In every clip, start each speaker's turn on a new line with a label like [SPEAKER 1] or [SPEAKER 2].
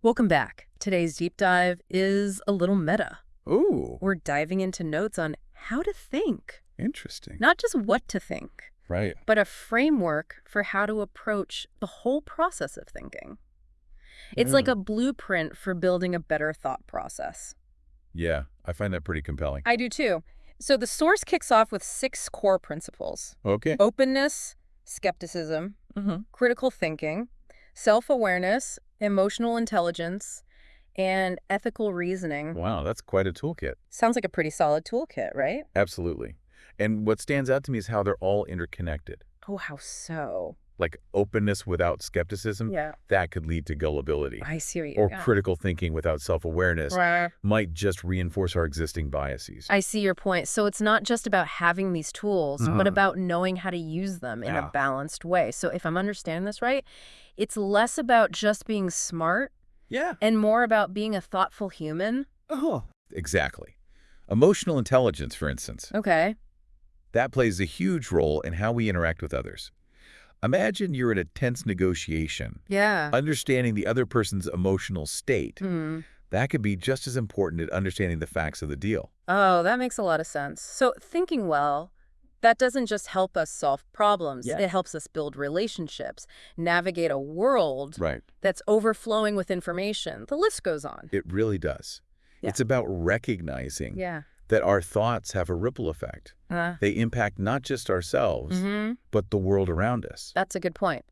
[SPEAKER 1] Welcome back. Today's deep dive is a little meta.
[SPEAKER 2] Ooh,
[SPEAKER 1] We're diving into notes on how to think,
[SPEAKER 2] interesting.
[SPEAKER 1] not just what to think,
[SPEAKER 2] Right.
[SPEAKER 1] but a framework for how to approach the whole process of thinking. It's like
[SPEAKER 2] Mm.
[SPEAKER 1] a blueprint for building a better thought process.
[SPEAKER 2] Yeah, I find that pretty compelling.
[SPEAKER 1] I do too. So the source kicks off with 6 core principles:
[SPEAKER 2] Okay.
[SPEAKER 1] openness, skepticism, critical thinking, self-awareness, emotional intelligence, and ethical reasoning.
[SPEAKER 2] Wow, that's quite a toolkit.
[SPEAKER 1] Sounds like a pretty solid toolkit, right?
[SPEAKER 2] Absolutely. And what stands out to me is how they're all interconnected.
[SPEAKER 1] Oh, how so?
[SPEAKER 2] Like openness without skepticism,
[SPEAKER 1] Yeah,
[SPEAKER 2] that could lead to gullibility.
[SPEAKER 1] I see what
[SPEAKER 2] Or
[SPEAKER 1] you
[SPEAKER 2] critical thinking without self-awareness
[SPEAKER 1] Right.
[SPEAKER 2] might just reinforce our existing biases.
[SPEAKER 1] I see your point. So it's not just about having these tools, but
[SPEAKER 2] Mhm.
[SPEAKER 1] about knowing how to use them in a
[SPEAKER 2] Yeah.
[SPEAKER 1] balanced way. So if I'm understanding this right, it's less about just being smart
[SPEAKER 2] Yeah.
[SPEAKER 1] and more about being a thoughtful human.
[SPEAKER 2] Oh. Exactly. Emotional intelligence, for instance,
[SPEAKER 1] Okay.
[SPEAKER 2] that plays a huge role in how we interact with others. Imagine you're in a tense negotiation.
[SPEAKER 1] Yeah.
[SPEAKER 2] Understanding the other person's emotional state,
[SPEAKER 1] Hmm.
[SPEAKER 2] that could be just as important as understanding the facts of the deal.
[SPEAKER 1] Oh, that makes a lot of sense. So thinking well, that doesn't just help us solve problems.
[SPEAKER 2] Yeah.
[SPEAKER 1] It helps us build relationships, navigate a world
[SPEAKER 2] Right.
[SPEAKER 1] that's overflowing with information. The list goes on.
[SPEAKER 2] It really does.
[SPEAKER 1] Yeah.
[SPEAKER 2] It's about recognizing
[SPEAKER 1] Yeah.
[SPEAKER 2] that our thoughts have a ripple effect. They impact not just ourselves, but the world around us.
[SPEAKER 1] That's a good point.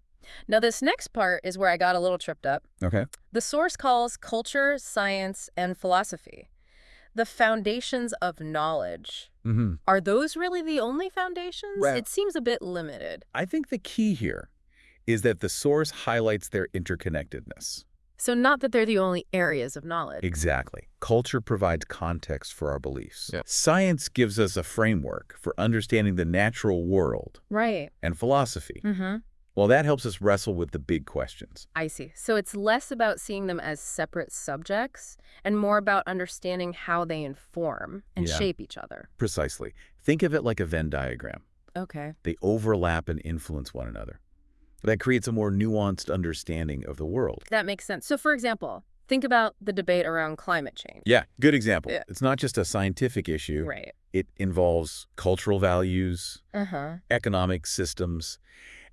[SPEAKER 1] Now, this next part is where I got a little tripped up.
[SPEAKER 2] Okay.
[SPEAKER 1] The source calls culture, science, and philosophy the foundations of knowledge. Are those really the only foundations?
[SPEAKER 2] Well-
[SPEAKER 1] It seems a bit limited.
[SPEAKER 2] I think the key here is that the source highlights their interconnectedness.
[SPEAKER 1] So not that they're the only areas of knowledge.
[SPEAKER 2] Exactly. Culture provides context for our beliefs.
[SPEAKER 3] Yeah.
[SPEAKER 2] Science gives us a framework for understanding the natural world.
[SPEAKER 1] Right.
[SPEAKER 2] And philosophy,
[SPEAKER 1] Mm-hmm.
[SPEAKER 2] well, that helps us wrestle with the big questions.
[SPEAKER 1] I see. So it's less about seeing them as separate subjects and more about understanding how they inform and
[SPEAKER 2] Yeah.
[SPEAKER 1] shape each other.
[SPEAKER 2] Precisely. Think of it like a Venn diagram.
[SPEAKER 1] Okay.
[SPEAKER 2] They overlap and influence one another. That creates a more nuanced understanding of the world.
[SPEAKER 1] That makes sense. So for example, think about the debate around climate change.
[SPEAKER 2] Yeah, good example.
[SPEAKER 1] Yeah.
[SPEAKER 2] It's not just a scientific issue.
[SPEAKER 1] Right.
[SPEAKER 2] It involves cultural values,
[SPEAKER 1] Uh-huh.
[SPEAKER 2] economic systems,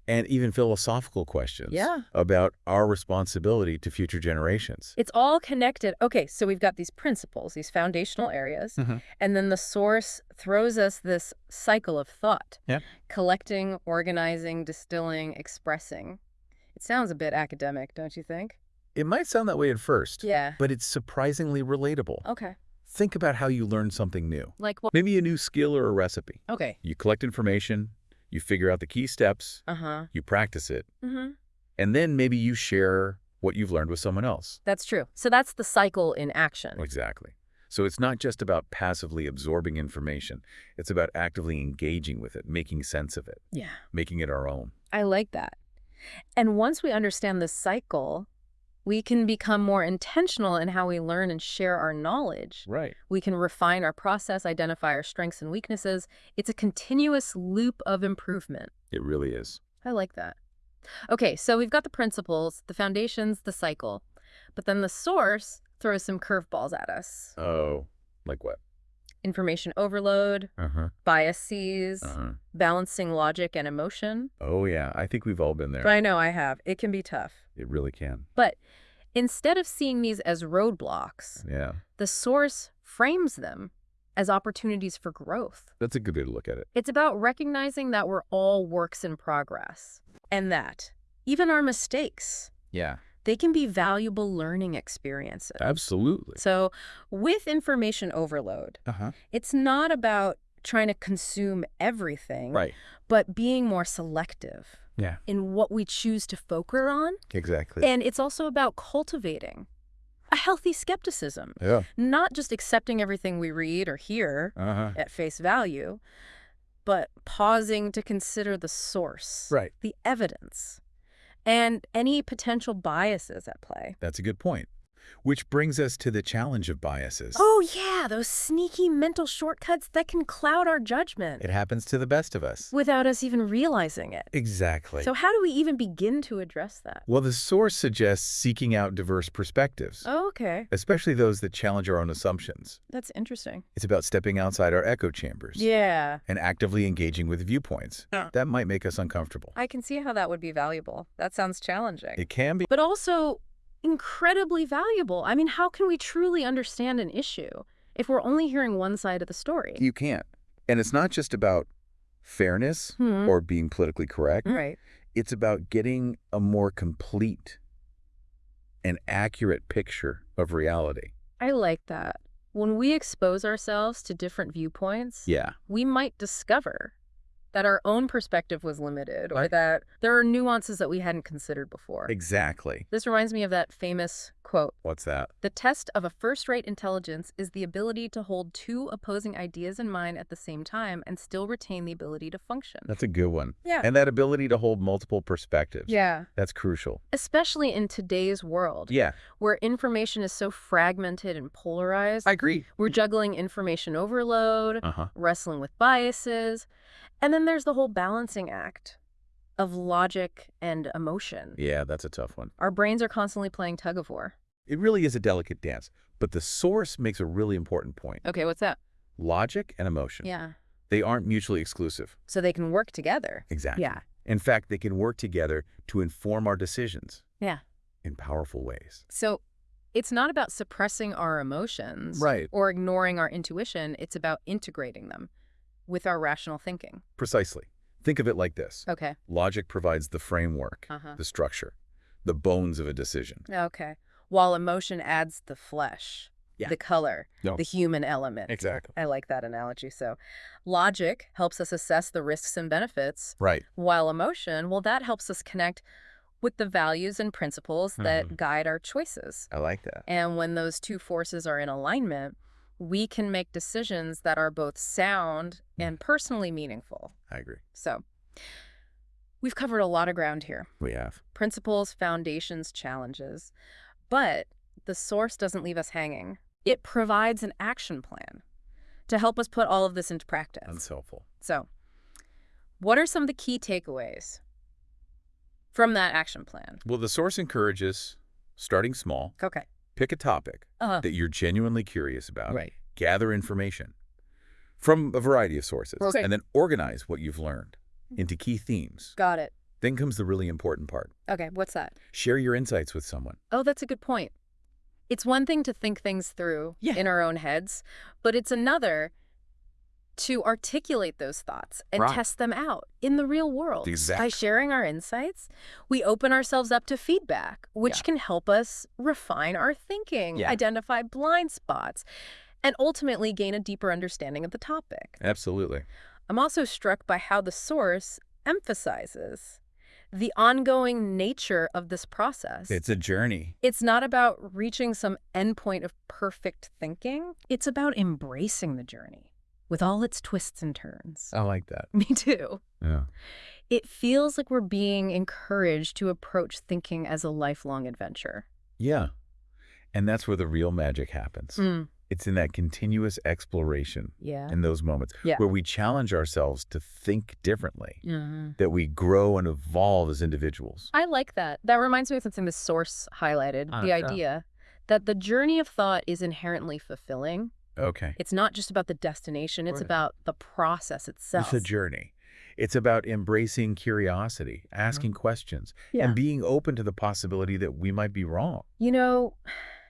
[SPEAKER 2] and even philosophical questions
[SPEAKER 1] Yeah.
[SPEAKER 2] about our responsibility to future generations.
[SPEAKER 1] It's all connected. Okay, so we've got these principles, these foundational areas, and then the source throws us this cycle of thought.
[SPEAKER 2] Yeah.
[SPEAKER 1] Collecting, organizing, distilling, expressing. It sounds a bit academic, don't you think?
[SPEAKER 2] It might sound that way at first,
[SPEAKER 1] Yeah.
[SPEAKER 2] but it's surprisingly relatable.
[SPEAKER 1] Okay.
[SPEAKER 2] Think about how you learn something new.
[SPEAKER 1] Like what?
[SPEAKER 2] Maybe a new skill or a recipe.
[SPEAKER 1] Okay.
[SPEAKER 2] You collect information, you figure out the key steps,
[SPEAKER 1] Uh-huh.
[SPEAKER 2] you practice it,
[SPEAKER 1] Mm-hmm.
[SPEAKER 2] and then maybe you share what you've learned with someone else.
[SPEAKER 1] That's true. So that's the cycle in action.
[SPEAKER 2] Exactly. So it's not just about passively absorbing information. It's about actively engaging with it, making sense of it,
[SPEAKER 1] Yeah.
[SPEAKER 2] making it our own.
[SPEAKER 1] I like that. And once we understand the cycle, we can become more intentional in how we learn and share our knowledge.
[SPEAKER 2] Right.
[SPEAKER 1] We can refine our process, identify our strengths and weaknesses. It's a continuous loop of improvement.
[SPEAKER 2] It really is.
[SPEAKER 1] I like that. Okay, so we've got the principles, the foundations, the cycle. But then the source throws some curveballs at us.
[SPEAKER 2] Oh, like what?
[SPEAKER 1] Information overload,
[SPEAKER 2] Uh-huh.
[SPEAKER 1] biases,
[SPEAKER 2] Uh-huh.
[SPEAKER 1] balancing logic and emotion.
[SPEAKER 2] Oh, yeah. I think we've all been there.
[SPEAKER 1] I know I have. It can be tough.
[SPEAKER 2] It really can.
[SPEAKER 1] But instead of seeing these as roadblocks,
[SPEAKER 2] Yeah.
[SPEAKER 1] the source frames them as opportunities for growth.
[SPEAKER 2] That's a good way to look at it.
[SPEAKER 1] It's about recognizing that we're all works in progress and that even our mistakes,
[SPEAKER 2] Yeah.
[SPEAKER 1] they can be valuable learning experiences.
[SPEAKER 2] Absolutely.
[SPEAKER 1] So with information overload,
[SPEAKER 2] Uh-huh.
[SPEAKER 1] it's not about trying to consume everything,
[SPEAKER 2] Right.
[SPEAKER 1] but being more selective
[SPEAKER 2] Yeah.
[SPEAKER 1] in what we choose to focus on.
[SPEAKER 2] Exactly.
[SPEAKER 1] And it's also about cultivating a healthy skepticism,
[SPEAKER 2] Yeah.
[SPEAKER 1] not just accepting everything we read or hear
[SPEAKER 2] Uh-huh.
[SPEAKER 1] at face value, but pausing to consider the source,
[SPEAKER 2] Right.
[SPEAKER 1] the evidence, and any potential biases at play.
[SPEAKER 2] That's a good point. Which brings us to the challenge of biases.
[SPEAKER 1] Oh, yeah, those sneaky mental shortcuts that can cloud our judgment
[SPEAKER 2] It happens to the best of us.
[SPEAKER 1] without us even realizing it.
[SPEAKER 2] Exactly.
[SPEAKER 1] So how do we even begin to address that?
[SPEAKER 2] Well, the source suggests seeking out diverse perspectives,
[SPEAKER 1] Oh, okay.
[SPEAKER 2] especially those that challenge our own assumptions.
[SPEAKER 1] That's interesting.
[SPEAKER 2] It's about stepping outside our echo chambers
[SPEAKER 1] Yeah.
[SPEAKER 2] and actively engaging with viewpoints that might make us uncomfortable.
[SPEAKER 1] I can see how that would be valuable. That sounds challenging.
[SPEAKER 2] It can be.
[SPEAKER 1] But also incredibly valuable. I mean, how can we truly understand an issue if we're only hearing one side of the story?
[SPEAKER 2] You can't. And it's not just about fairness or being politically correct.
[SPEAKER 1] Right.
[SPEAKER 2] It's about getting a more complete and accurate picture of reality.
[SPEAKER 1] I like that. When we expose ourselves to different viewpoints,
[SPEAKER 2] Yeah.
[SPEAKER 1] we might discover that our own perspective was limited or that there are nuances that we hadn't considered before.
[SPEAKER 2] Exactly.
[SPEAKER 1] This reminds me of that famous quote.
[SPEAKER 2] What's that?
[SPEAKER 1] The test of a first-rate intelligence is the ability to hold two opposing ideas in mind at the same time and still retain the ability to function.
[SPEAKER 2] That's a good one.
[SPEAKER 1] Yeah.
[SPEAKER 2] And that ability to hold multiple perspectives.
[SPEAKER 1] Yeah.
[SPEAKER 2] That's crucial.
[SPEAKER 1] Especially in today's world.
[SPEAKER 2] Yeah.
[SPEAKER 1] Where information is so fragmented and polarized.
[SPEAKER 2] I agree.
[SPEAKER 1] We're juggling information overload, wrestling with biases, and then there's the whole balancing act of logic and emotion.
[SPEAKER 2] Yeah, that's a tough one.
[SPEAKER 1] Our brains are constantly playing tug-of-war.
[SPEAKER 2] It really is a delicate dance, but the source makes a really important point.
[SPEAKER 1] Okay, what's that?
[SPEAKER 2] Logic and emotion.
[SPEAKER 1] Yeah.
[SPEAKER 2] They aren't mutually exclusive.
[SPEAKER 1] So they can work together.
[SPEAKER 2] Exactly.
[SPEAKER 1] Yeah.
[SPEAKER 2] In fact, they can work together to inform our decisions.
[SPEAKER 1] Yeah.
[SPEAKER 2] In powerful ways.
[SPEAKER 1] So it's not about suppressing our emotions.
[SPEAKER 2] Right.
[SPEAKER 1] Or ignoring our intuition. It's about integrating them with our rational thinking.
[SPEAKER 2] Precisely. Think of it like this.
[SPEAKER 1] Okay.
[SPEAKER 2] Logic provides the framework, the structure, the bones of a decision.
[SPEAKER 1] Okay. While emotion adds the flesh, the color, the human element.
[SPEAKER 2] Exactly.
[SPEAKER 1] I like that analogy. So logic helps us assess the risks and benefits.
[SPEAKER 2] Right.
[SPEAKER 1] While emotion, well, that helps us connect with the values and principles that guide our choices.
[SPEAKER 2] I like that.
[SPEAKER 1] And when those two forces are in alignment, we can make decisions that are both sound and personally meaningful.
[SPEAKER 2] I agree.
[SPEAKER 1] So we've covered a lot of ground here.
[SPEAKER 2] We have.
[SPEAKER 1] Principles, foundations, challenges. But the source doesn't leave us hanging. It provides an action plan to help us put all of this into practice.
[SPEAKER 2] That's helpful.
[SPEAKER 1] So what are some of the key takeaways from that action plan?
[SPEAKER 2] Well, the source encourages starting small.
[SPEAKER 1] Okay.
[SPEAKER 2] Pick a topic that you're genuinely curious about.
[SPEAKER 1] Right.
[SPEAKER 2] Gather information from a variety of sources.
[SPEAKER 1] Okay.
[SPEAKER 2] And then organize what you've learned into key themes.
[SPEAKER 1] Got it.
[SPEAKER 2] Then comes the really important part.
[SPEAKER 1] Okay, what's that?
[SPEAKER 2] Share your insights with someone.
[SPEAKER 1] Oh, that's a good point. It's one thing to think things through in our own heads, but it's another to articulate those thoughts and test them out in the real world.
[SPEAKER 2] Exactly.
[SPEAKER 1] By sharing our insights, we open ourselves up to feedback, which can help us refine our thinking, identify blind spots, and ultimately gain a deeper understanding of the topic.
[SPEAKER 2] Absolutely.
[SPEAKER 1] I'm also struck by how the source emphasizes the ongoing nature of this process.
[SPEAKER 2] It's a journey.
[SPEAKER 1] It's not about reaching some endpoint of perfect thinking. It's about embracing the journey with all its twists and turns.
[SPEAKER 2] I like that.
[SPEAKER 1] Me too.
[SPEAKER 2] Yeah.
[SPEAKER 1] It feels like we're being encouraged to approach thinking as a lifelong adventure.
[SPEAKER 2] Yeah. And that's where the real magic happens. It's in that continuous exploration in those moments where we challenge ourselves to think differently, that we grow and evolve as individuals.
[SPEAKER 1] I like that. That reminds me of something the source highlighted, the idea that the journey of thought is inherently fulfilling.
[SPEAKER 2] Okay.
[SPEAKER 1] It's not just about the destination. It's about the process itself.
[SPEAKER 2] It's a journey. It's about embracing curiosity, asking questions, and being open to the possibility that we might be wrong.
[SPEAKER 1] You know,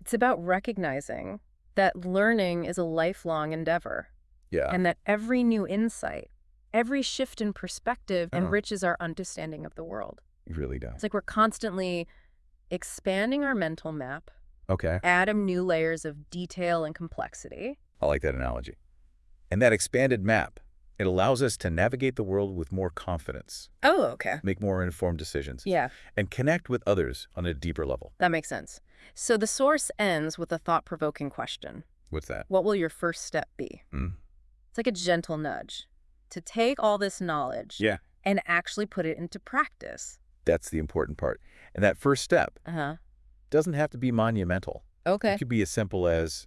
[SPEAKER 1] it's about recognizing that learning is a lifelong endeavor.
[SPEAKER 2] Yeah.
[SPEAKER 1] And that every new insight, every shift in perspective enriches our understanding of the world.
[SPEAKER 2] It really does.
[SPEAKER 1] It's like we're constantly expanding our mental map,
[SPEAKER 2] Okay.
[SPEAKER 1] adding new layers of detail and complexity.
[SPEAKER 2] I like that analogy. And that expanded map, it allows us to navigate the world with more confidence,
[SPEAKER 1] Oh, okay.
[SPEAKER 2] make more informed decisions,
[SPEAKER 1] Yeah,
[SPEAKER 2] and connect with others on a deeper level.
[SPEAKER 1] that makes sense. So the source ends with a thought-provoking question.
[SPEAKER 2] What's that?
[SPEAKER 1] What will your first step be? It's like a gentle nudge to take all this knowledge and actually put it into practice.
[SPEAKER 2] That's the important part. And that first step doesn't have to be monumental. It could be as simple as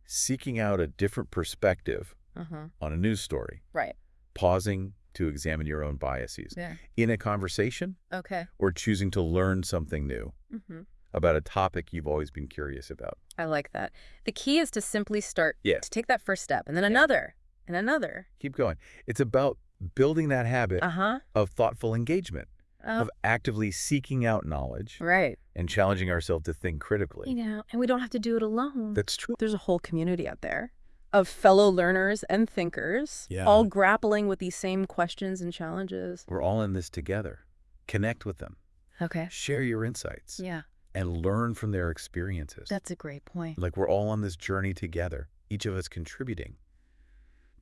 [SPEAKER 2] seeking out a different perspective on a news story.
[SPEAKER 1] Right.
[SPEAKER 2] Pausing to examine your own biases in a conversation. Or choosing to learn something new about a topic you've always been curious about.
[SPEAKER 1] I like that. The key is to simply start to take that first step, and then another, and another.
[SPEAKER 2] Keep going. It's about building that habit of thoughtful engagement, of actively seeking out knowledge.
[SPEAKER 1] Right.
[SPEAKER 2] And challenging ourselves to think critically.
[SPEAKER 1] And we don't have to do it alone.
[SPEAKER 2] That's true.
[SPEAKER 1] There's a whole community out there of fellow learners and thinkers, all grappling with these same questions and challenges.
[SPEAKER 2] We're all in this together. Connect with them. Share your insights. And learn from their experiences.
[SPEAKER 1] That's a great point.
[SPEAKER 2] Like we're all on this journey together, each of us contributing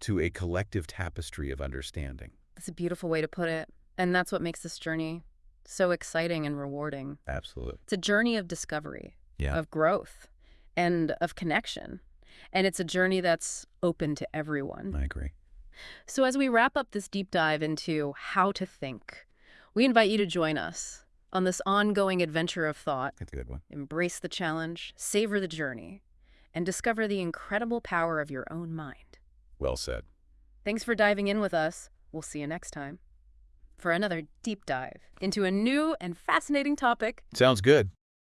[SPEAKER 2] to a collective tapestry of understanding.
[SPEAKER 1] That's a beautiful way to put it. And that's what makes this journey so exciting and rewarding.
[SPEAKER 2] Absolutely.
[SPEAKER 1] It's a journey of discovery, of growth, and of connection. And it's a journey that's open to everyone.
[SPEAKER 2] I agree.
[SPEAKER 1] So as we wrap up this deep dive into how to think, we invite you to join us on this ongoing adventure of thought.
[SPEAKER 2] That's a good one.
[SPEAKER 1] Embrace the challenge, savor the journey, and discover the incredible power of your own mind.
[SPEAKER 2] Well said.
[SPEAKER 1] Thanks for diving in with us. We'll see you next time for another deep dive into a new and fascinating topic.
[SPEAKER 2] Sounds good.